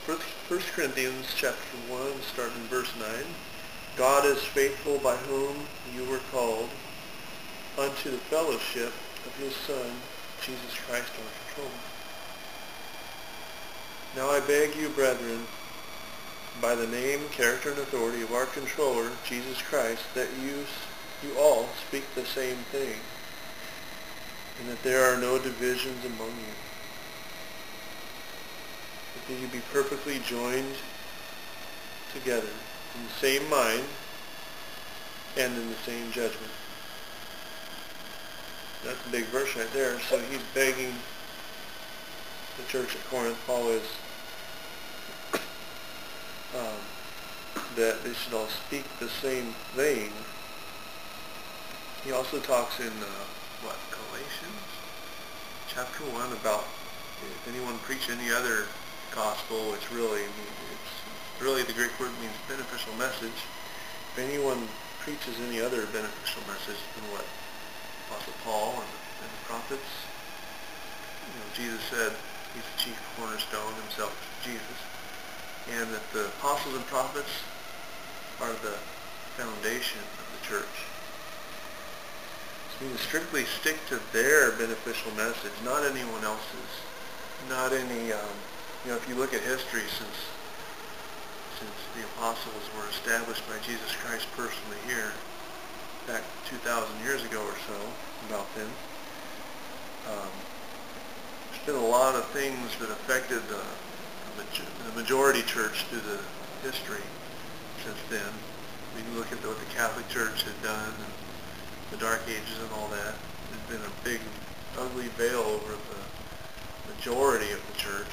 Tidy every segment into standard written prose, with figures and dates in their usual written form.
First Corinthians chapter 1, starting in verse 9. God is faithful, by whom you were called unto the fellowship of his Son, Jesus Christ our controller. Now I beg you, brethren, by the name, character, and authority of our controller, Jesus Christ, that you all speak the same thing, and that there are no divisions among you, but that you be perfectly joined together in the same mind and in the same judgment. That's a big verse right there. So he's begging the church at Corinth, Paul is, that they should all speak the same thing. He also talks in, Galatians chapter 1 about if anyone preach any other gospel, it's really the Greek word means beneficial message. If anyone preaches any other beneficial message than what Apostle Paul and the prophets, Jesus said he's the chief cornerstone, himself Jesus, and that the apostles and prophets are the foundation of the church. So we need to strictly stick to their beneficial message, not anyone else's. Not any, if you look at history since the apostles were established by Jesus Christ personally here, back 2,000 years ago or so, about then, there's been a lot of things that affected the majority church through the history since then. We can look at what the Catholic Church had done and the Dark Ages and all that. There's been a big, ugly veil over the majority of the church,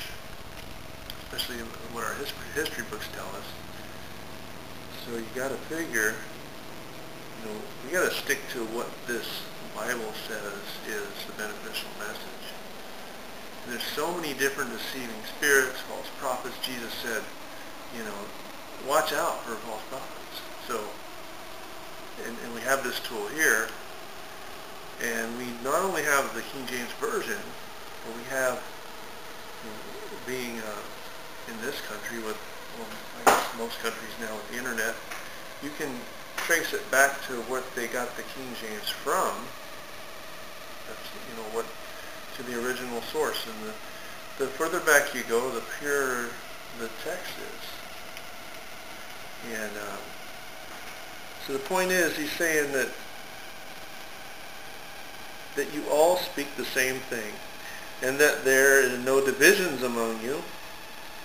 especially what our history books tell us. So you got to figure, we got to stick to what this Bible says is the beneficial message. And there's so many different deceiving spirits, false prophets. Jesus said, watch out for false prophets. So, and we have this tool here, and we not only have the King James Version, but we have, being in this country with, I guess most countries now with the internet, you can trace it back to what they got the King James from. That's, what to the original source. And the further back you go, the purer the text is. And so the point is, he's saying that you all speak the same thing, and that there are no divisions among you,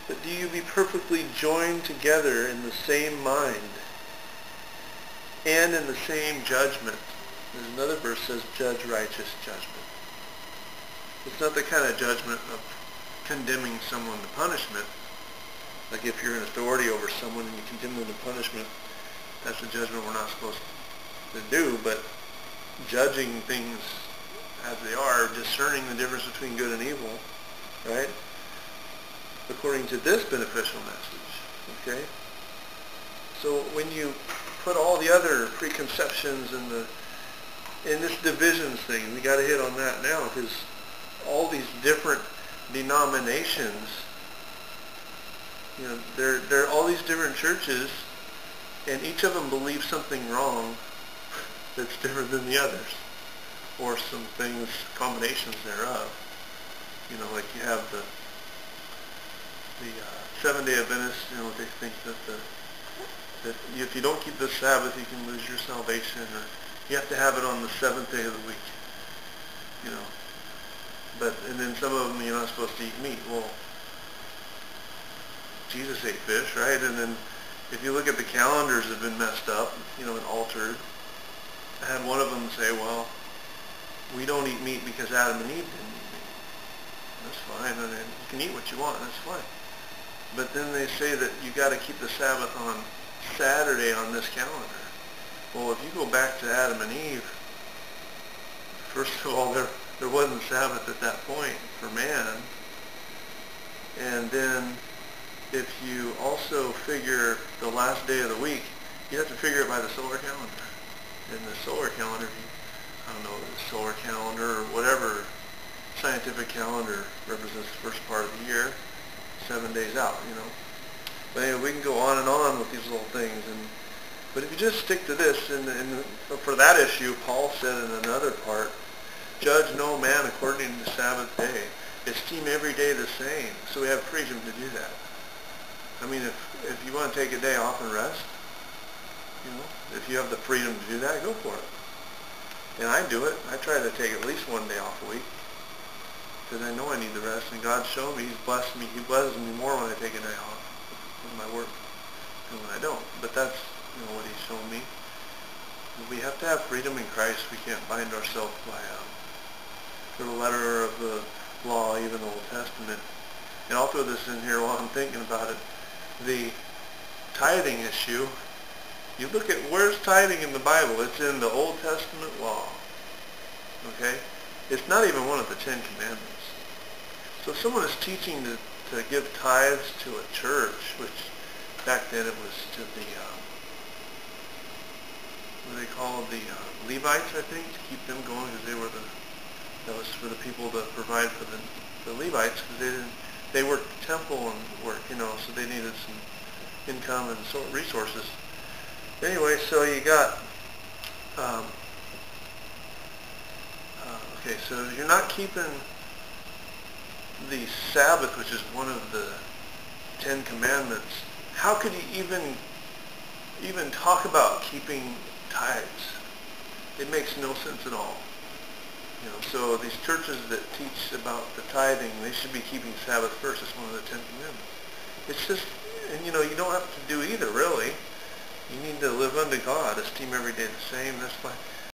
but do you be perfectly joined together in the same mind and in the same judgment. There's another verse that says, judge righteous judgment. It's not the kind of judgment of condemning someone to punishment. Like if you're in authority over someone and you condemn them to punishment, that's a judgment we're not supposed to do, but judging things as they are, discerning the difference between good and evil, right? According to this beneficial message, okay? So when you put all the other preconceptions and this divisions thing, we got to hit on that now, because all these different denominations, there are all these different churches, and each of them believes something wrong that's different than the others, or some things, combinations thereof. Like you have the Seventh-day Adventists, they think that if you don't keep the Sabbath, you can lose your salvation, or you have to have it on the seventh day of the week. And then some of them, you're not supposed to eat meat. Well, Jesus ate fish, right? And then if you look at the calendars that have been messed up, and altered, I had one of them say, well, we don't eat meat because Adam and Eve didn't eat meat. That's fine. I mean, you can eat what you want. That's fine. But then they say that you got to keep the Sabbath on Saturday on this calendar. Well, if you go back to Adam and Eve, first of all, there wasn't Sabbath at that point for man. And then if you also figure the last day of the week, you have to figure it by the solar calendar. And the solar calendar, the solar calendar or whatever scientific calendar represents the first part of the year. 7 days out, you know. But anyway, we can go on and on with these little things. But if you just stick to this, and for that issue, Paul said in another part, judge no man according to the Sabbath day. Esteem every day the same. So we have freedom to do that. I mean, if you want to take a day off and rest, you know, if you have the freedom to do that, go for it. And I do it. I try to take at least one day off a week because I know I need the rest. And God's shown me, He's blessed me. He blesses me more when I take a day off with my work than when I don't. But that's, you know, what He's shown me. We have to have freedom in Christ. We can't bind ourselves by the letter of the law, even the Old Testament. And I'll throw this in here while I'm thinking about it. The tithing issue. You look at where's tithing in the Bible. It's in the Old Testament law. Okay? It's not even one of the 10 Commandments. So if someone is teaching to give tithes to a church, which back then it was to the, what do they call the Levites, I think, to keep them going, because that was for the people to provide for the Levites, because they worked the temple and work, you know, so they needed some income and resources. Anyway, so you got, okay, so you're not keeping the Sabbath, which is one of the 10 Commandments. How could you even talk about keeping tithes? It makes no sense at all. You know, so these churches that teach about the tithing, they should be keeping Sabbath first. It's one of the 10 Commandments. It's just, and you know, you don't have to do either, really. You need to live unto God, esteem every day the same. That's why